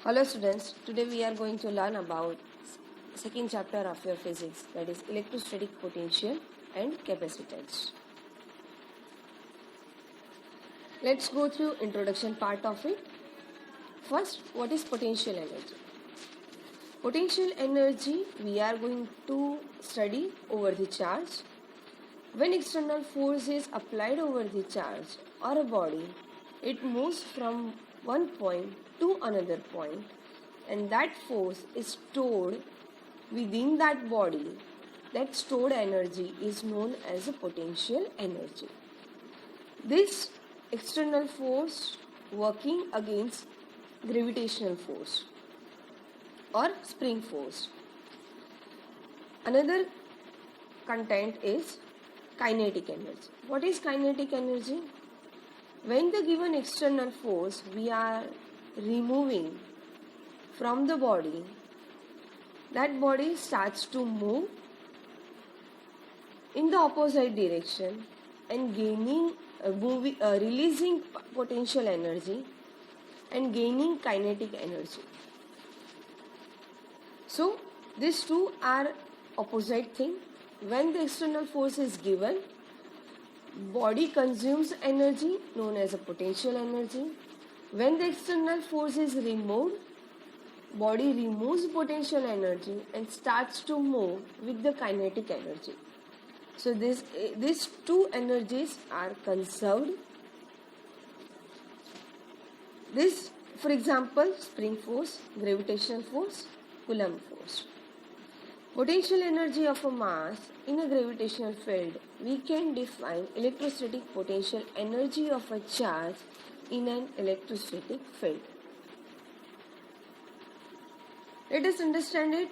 Hello students, today we are going to learn about second chapter of your physics, that is electrostatic potential and capacitance. Let's go through introduction part of it. First, what is potential energy? Potential energy we are going to study over the charge. When external force is applied over the charge or a body, it moves from one point to another point, and that force is stored within that body. That stored energy is known as a potential energy. This external force working against gravitational force or spring force. Another content is kinetic energy. What is kinetic energy? When the given external force we are removing from the body, that body starts to move in the opposite direction and releasing potential energy and gaining kinetic energy. So these two are opposite thing. When the external force is given, body consumes energy known as a potential energy. When the external force is removed, body removes potential energy and starts to move with the kinetic energy. So these two energies are conserved. This, for example, spring force, gravitational force, Coulomb force. Potential energy of a mass in a gravitational field, we can define electrostatic potential energy of a charge in an electrostatic field. Let us understand it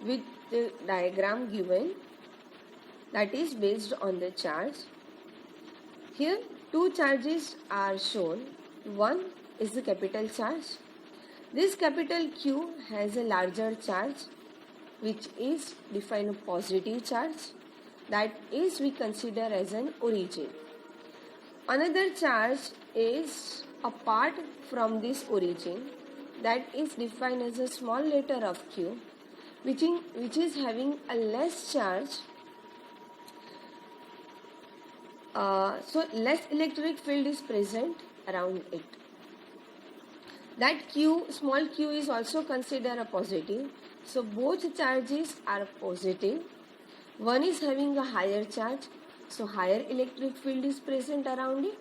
with the diagram given, that is based on the charge. Here two charges are shown. One is the capital charge. This capital Q has a larger charge, which is defined a positive charge, that is we consider as an origin. Another charge is apart from this origin, that is defined as a small letter of Q, which is having a less charge. So less electric field is present around it. That Q, small q, is also considered a positive. So both charges are positive. One is having a higher charge, so higher electric field is present around it.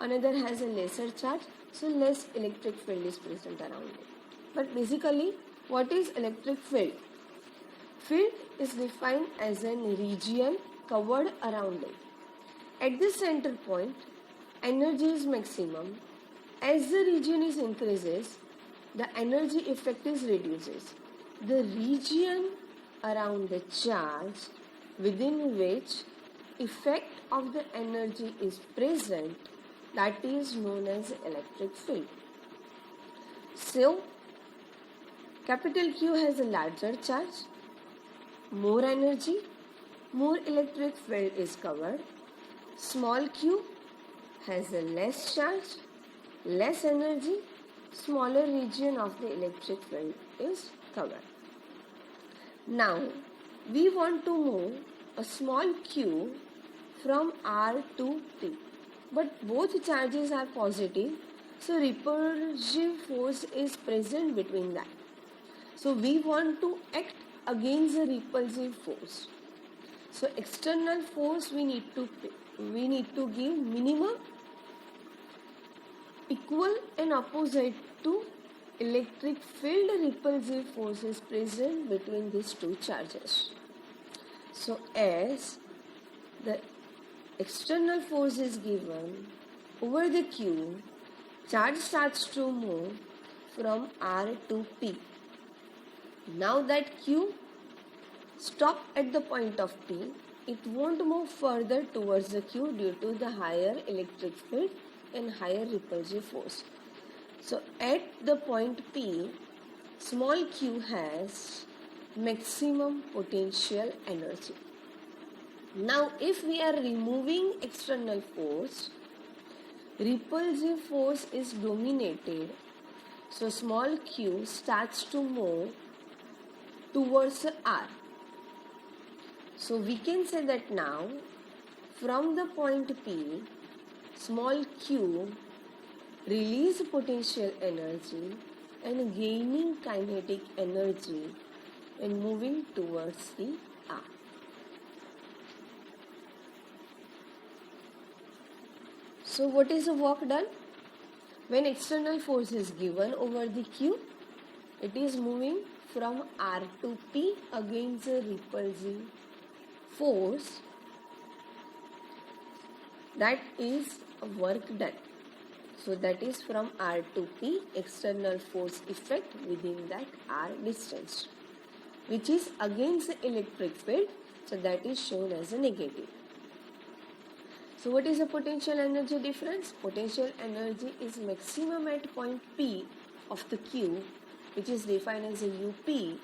Another has a lesser charge, so less electric field is present around it. But basically, what is electric field? Field is defined as a region covered around it. At the center point, energy is maximum. As the region is increases, the energy effect is reduces. The region around the charge within which effect of the energy is present, that is known as electric field. So, capital Q has a larger charge, more energy, more electric field is covered. Small q has a less charge, less energy, smaller region of the electric field is covered. Now, we want to move a small q from R to P, but both charges are positive, so repulsive force is present between that. So we want to act against the repulsive force. So external force we need to give minimum equal and opposite to electric field repulsive forces present between these two charges. So as the external force is given over the Q, charge starts to move from R to P. Now that Q stop at the point of P, it won't move further towards the Q due to the higher electric field and higher repulsive force. So at the point P, small q has maximum potential energy. Now if we are removing external force, repulsive force is dominated So small q starts to move towards R. So we can say that now from the point P, small q release potential energy and gaining kinetic energy and moving towards the R. So what is the work done? When external force is given over the Q, it is moving from R to P against the repulsive force. That is work done. So that is from R to P, external force effect within that R distance, which is against the electric field. So that is shown as a negative. So what is the potential energy difference? Potential energy is maximum at point P of the Q, which is defined as a UP,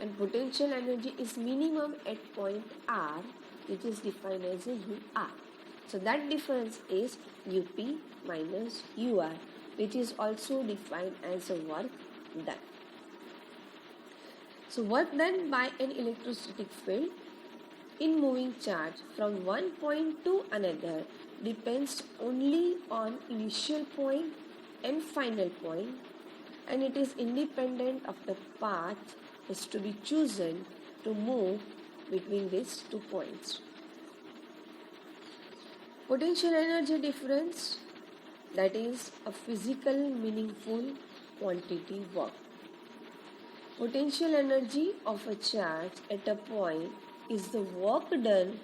and potential energy is minimum at point R, which is defined as a UR. So that difference is UP minus UR, which is also defined as a work done. So work done by an electrostatic field in moving charge from one point to another depends only on initial point and final point, and it is independent of the path is to be chosen to move between these 2 points. Potential energy difference, that is a physical meaningful quantity work. Potential energy of a charge at a point is the work done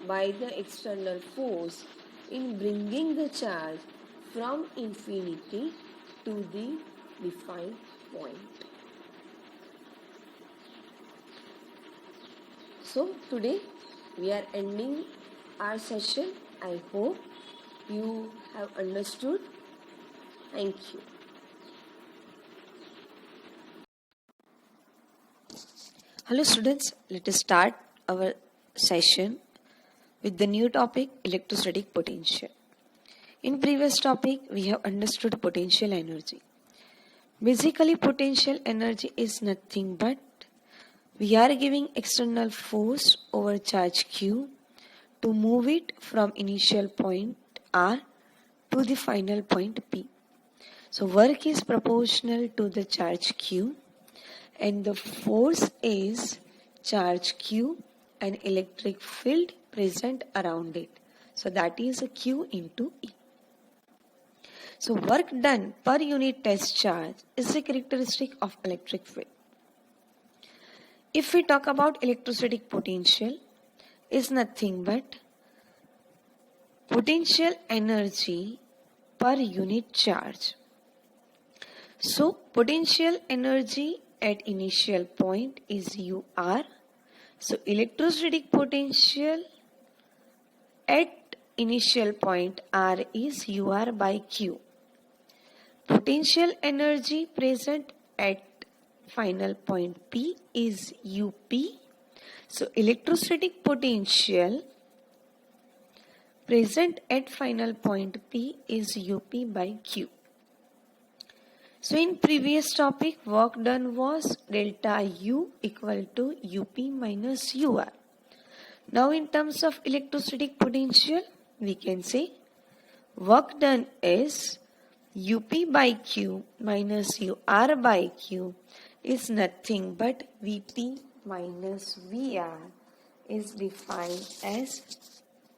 by the external force in bringing the charge from infinity to the defined point. So today we are ending our session. I hope you have understood. Thank you. Hello students, let us start our session with the new topic, electrostatic potential. In previous topic we have understood potential energy. Basically potential energy is nothing but we are giving external force over charge Q to move it from initial point R to the final point P. So work is proportional to the charge Q, and the force is charge Q and electric field present around it. So that is a Q into E. So work done per unit test charge is a characteristic of electric field. If we talk about electrostatic potential, is nothing but potential energy per unit charge. So potential energy at initial point is UR. So electrostatic potential at initial point R is UR by Q. Potential energy present at final point P is UP. So electrostatic potential present at final point P is UP by Q. So in previous topic, work done was delta U equal to UP minus UR. Now in terms of electrostatic potential, we can say work done is UP by Q minus UR by Q is nothing but VP minus VR is defined as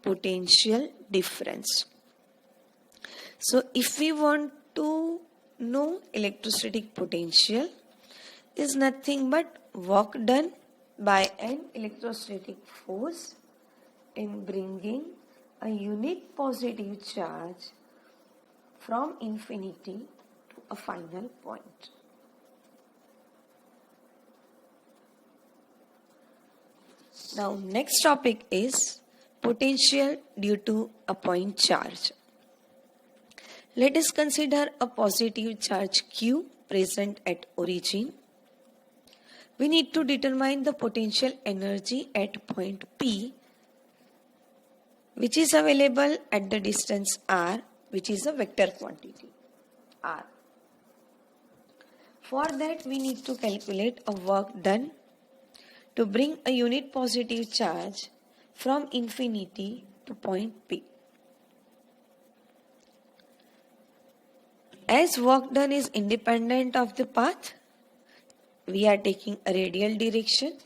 potential difference. So if we want to know electrostatic potential, is nothing but work done by an electrostatic force in bringing a unit positive charge from infinity to a final point. Now next topic is potential due to a point charge. Let us consider a positive charge Q present at origin. We need to determine the potential energy at point P, which is available at the distance R, which is a vector quantity R. For that, we need to calculate a work done to bring a unit positive charge from infinity to point P. As work done is independent of the path, we are taking a radial direction.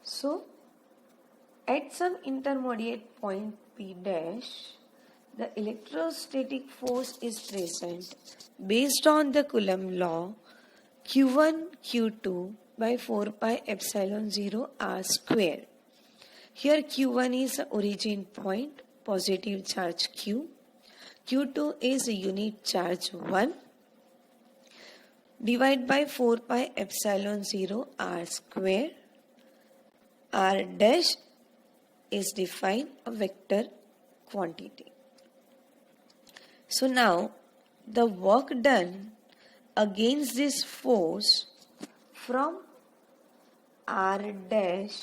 So, at some intermediate point P dash, the electrostatic force is present based on the Coulomb law Q1 Q2 by 4 pi epsilon 0 r square. Here Q1 is the origin point, positive charge Q. Q2 is a unit charge 1 divided by 4 pi epsilon 0 r square. R dash is defined a vector quantity. So now the work done against this force from R dash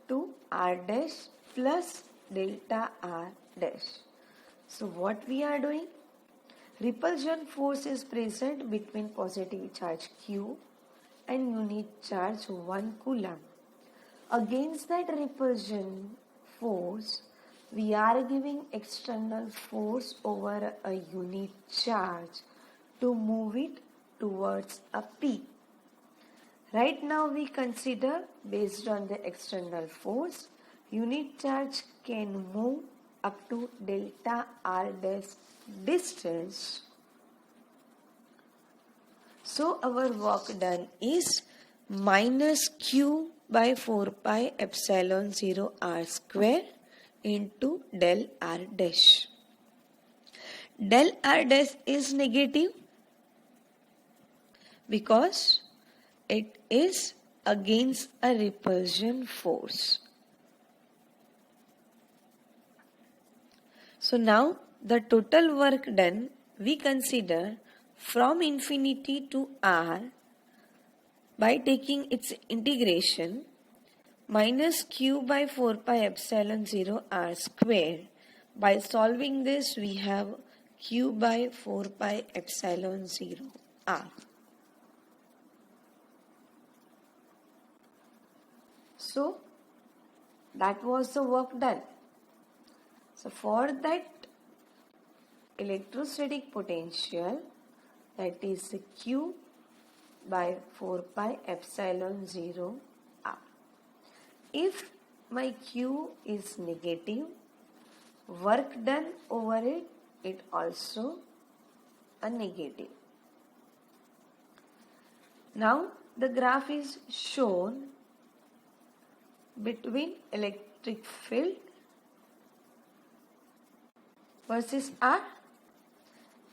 to R dash plus delta R dash. So what we are doing? Repulsion force is present between positive charge Q and unit charge 1 Coulomb. Against that repulsion force, we are giving external force over a unit charge to move it towards a P. Right now we consider, based on the external force, unit charge can move up to delta R dash distance. So our work done is minus Q by 4 pi epsilon 0 r square into del R dash. Del R dash is negative because it is against a repulsion force. So now the total work done we consider from infinity to R by taking its integration minus Q by 4 pi epsilon 0 r square. By solving this we have Q by 4 pi epsilon 0 r. So that was the work done. So for that electrostatic potential, that is Q by 4 pi epsilon 0 r. If my Q is negative, work done over it, it also a negative. Now the graph is shown between electric field versus R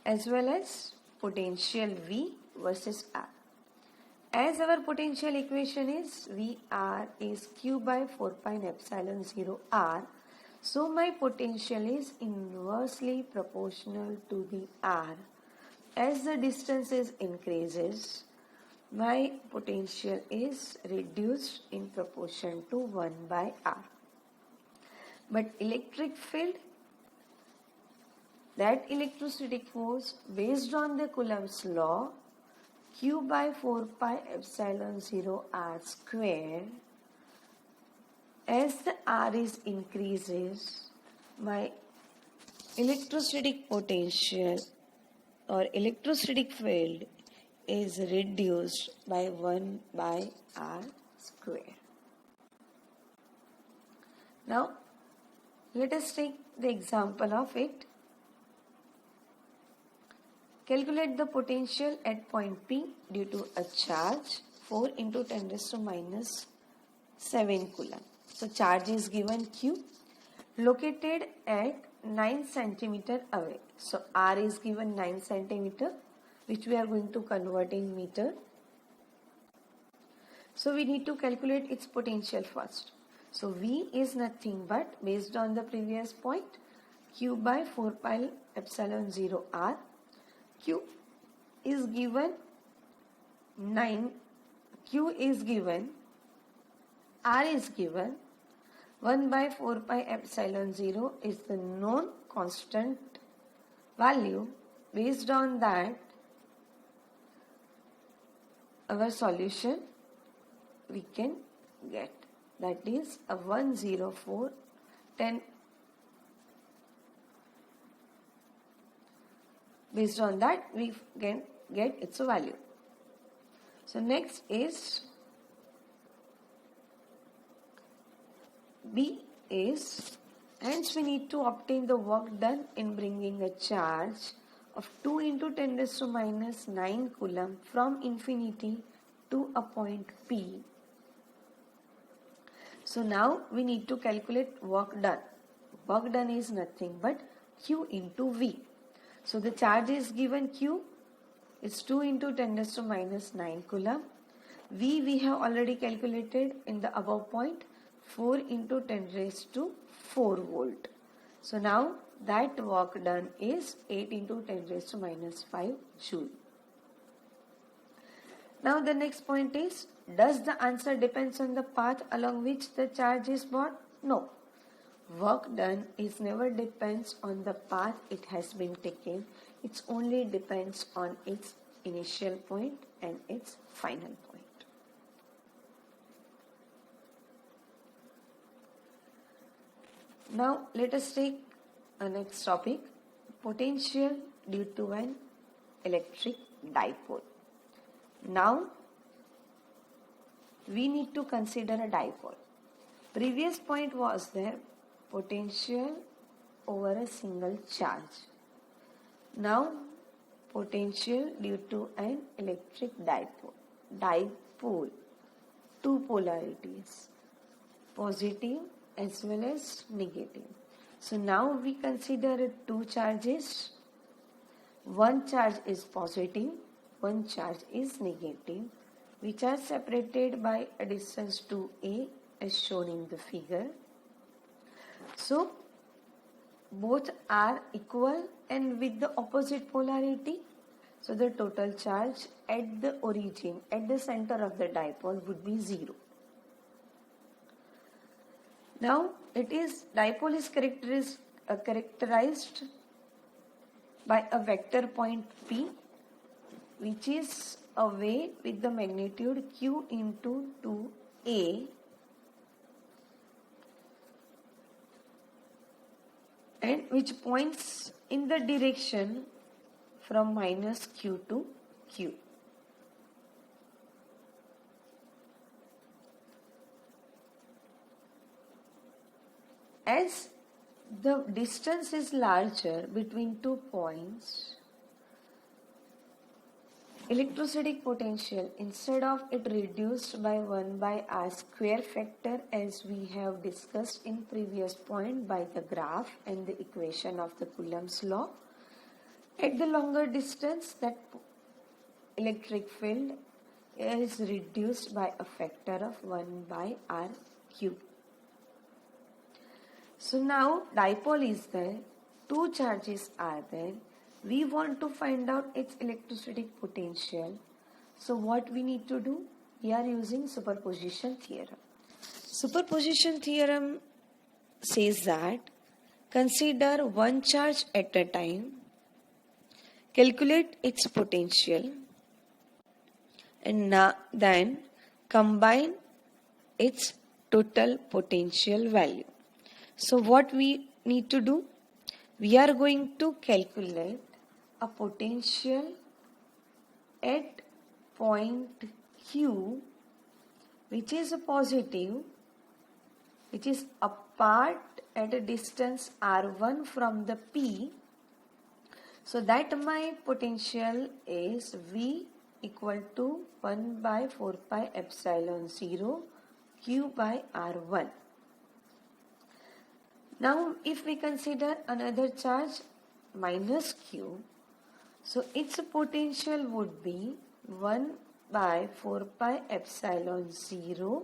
as well as potential V versus R. As our potential equation is VR is Q by 4 pi epsilon 0 R, so my potential is inversely proportional to the R. As the distance increases, my potential is reduced in proportion to 1 by R. But electric field, that electrostatic force based on the Coulomb's law, Q by 4 pi epsilon 0 r square, as the R is increases, my electrostatic potential or electrostatic field is reduced by 1 by R square. Now, let us take the example of it. Calculate the potential at point P due to a charge 4 into 10 raised to minus 7 Coulomb. So, charge is given Q located at 9 centimeter away. So, R is given 9 centimeter, which we are going to convert in meter. So we need to calculate its potential first. So V is nothing but, based on the previous point, Q by 4 pi epsilon 0 R. Q is given 9, Q is given, R is given, 1 by 4 pi epsilon 0 is the known constant value. Based on that, our solution we can get, that is a 104 10. Based on that we can get its value. So next is B is, hence we need to obtain the work done in bringing a charge of 2 into 10 raised to minus 9 coulomb from infinity to a point P. So now we need to calculate work done. Work done is nothing but Q into V. So the charge is given Q is 2 into 10 raised to minus 9 coulomb. V we have already calculated in the above point, 4 into 10 raised to 4 volt. So now that work done is 8 into 10 raised to minus 5 joule. Now the next point is, does the answer depends on the path along which the charge is brought? No. Work done is never depends on the path it has been taken. It only depends on its initial point and its final point. Now let us take a next topic, potential due to an electric dipole. Now we need to consider a dipole. Previous point was there, potential over a single charge. Now potential due to an electric dipole. Dipole, two polarities, positive as well as negative. So now we consider two charges. One charge is positive, one charge is negative, which are separated by a distance 2a as shown in the figure. So both are equal and with the opposite polarity. So the total charge at the origin, at the center of the dipole would be 0. Now dipole is characterized by a vector point P, which is away with the magnitude Q into 2a, and which points in the direction from minus Q to Q. As the distance is larger between 2 points, electrostatic potential, instead of it reduced by 1 by r square factor as we have discussed in previous point by the graph and the equation of the Coulomb's law, at the longer distance that electric field is reduced by a factor of 1 by r cube. So now dipole is there, two charges are there. We want to find out its electrostatic potential. So what we need to do? We are using superposition theorem. Superposition theorem says that consider one charge at a time, calculate its potential, and then combine its total potential value. So what we need to do? We are going to calculate a potential at point Q, which is a positive, which is apart at a distance r1 from the P. So that my potential is V equal to 1 by 4 pi epsilon 0 Q by r1. Now if we consider another charge minus Q, so its potential would be 1 by 4 pi epsilon 0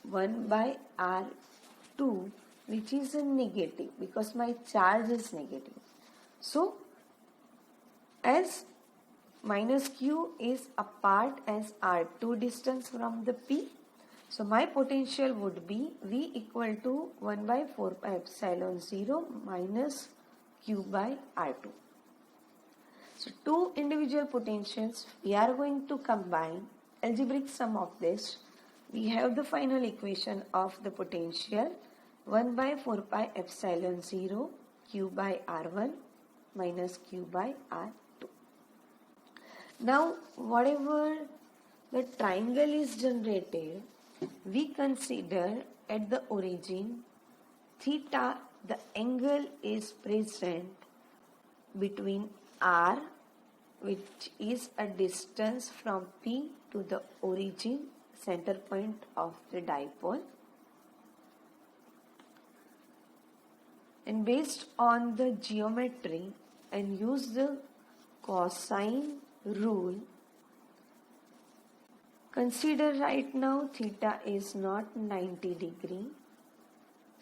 1 by r2, which is a negative because my charge is negative. So as minus Q is apart as r2 distance from the P, so my potential would be V equal to 1 by 4 pi epsilon 0 minus Q by R2. So two individual potentials, we are going to combine algebraic sum of this. We have the final equation of the potential 1 by 4 pi epsilon 0 q by r1 minus q by r2. Now whatever the triangle is generated, we consider at the origin theta, the angle is present between r, which is a distance from P to the origin center point of the dipole, and based on the geometry and use the cosine rule, consider right now theta is not 90 degree.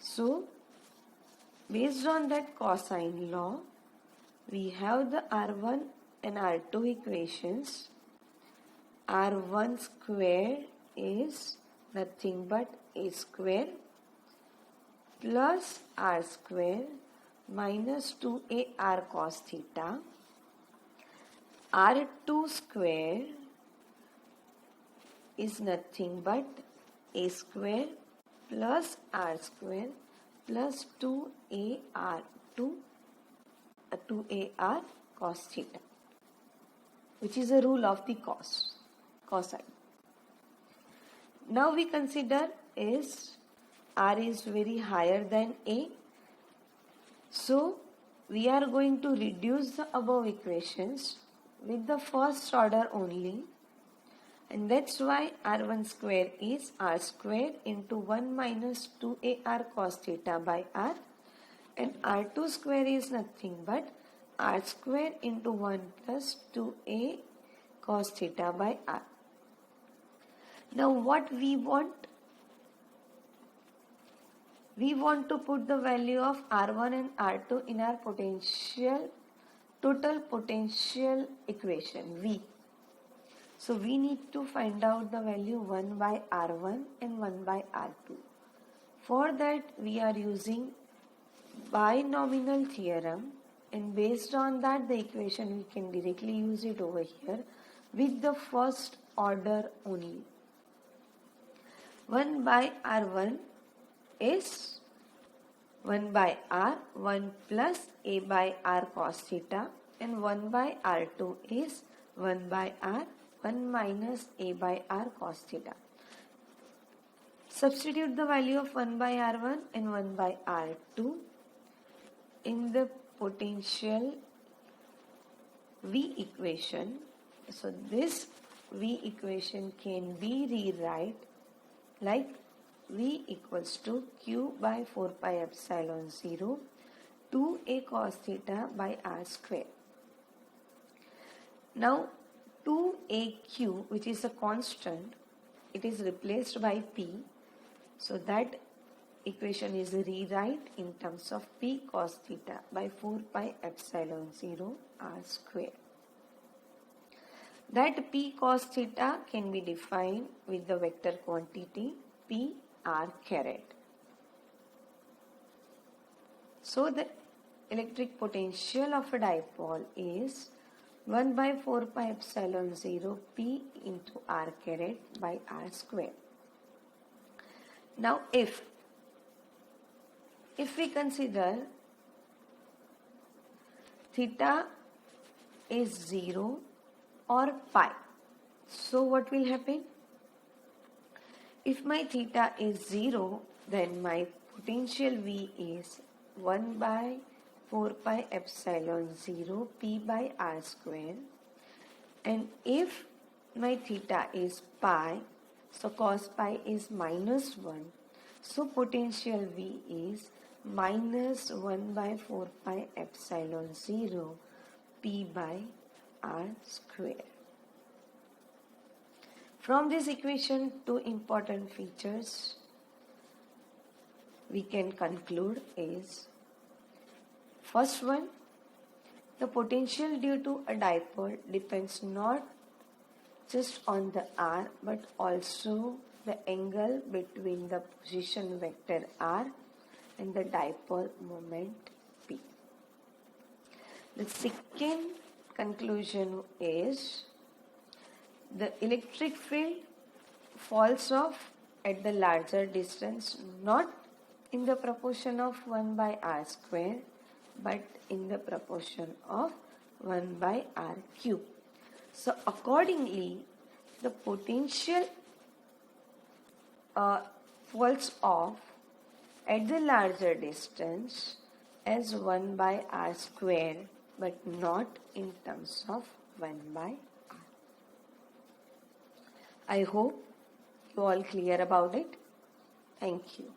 So based on that cosine law, we have the R1 and R2 equations. R1 square is nothing but a square plus R square minus 2ar cos theta. R2 square is nothing but a square plus R square plus 2ar cos theta, which is a rule of the cosine. Now we consider is R is very higher than A. So we are going to reduce the above equations with the first order only, and that's why R1 square is R square into 1 minus 2ar cos theta by R, and R2 square is nothing but R square into 1 plus 2a cos theta by R. Now what we want? We want to put the value of R1 and R2 in our total potential equation V. So we need to find out the value 1 by R1 and 1 by R2. For that we are using binomial theorem, and based on that the equation we can directly use it over here with the first order only. 1 by R1 is 1 by R, 1 plus a by R cos theta, and 1 by R2 is 1 by R, 1 minus a by R cos theta. Substitute the value of 1 by R1 and 1 by R2 in the potential V equation. So this V equation can be rewrite like V equals to Q by 4 pi epsilon 0 2a cos theta by R square. Now 2aq, which is a constant, it is replaced by P. So that equation is rewrite in terms of P cos theta by 4 pi epsilon 0 R square. That P cos theta can be defined with the vector quantity P R caret. So the electric potential of a dipole is 1 by 4 pi epsilon 0 P into R caret by R square. Now if we consider theta is 0 or pi, so what will happen? If my theta is 0, then my potential V is 1 by 4 pi epsilon 0 P by R square, and if my theta is pi, so cos pi is minus 1, so potential V is minus 1 by 4 pi epsilon 0 P by R square. From this equation, two important features we can conclude is, first one, the potential due to a dipole depends not just on the R but also the angle between the position vector R and the dipole moment P. The second conclusion is the electric field falls off at the larger distance, not in the proportion of 1 by r square, but in the proportion of 1 by r cube. So accordingly, the potential falls off at the larger distance as 1 by r square, but not in terms of 1 by r. I hope you all clear about it. Thank you.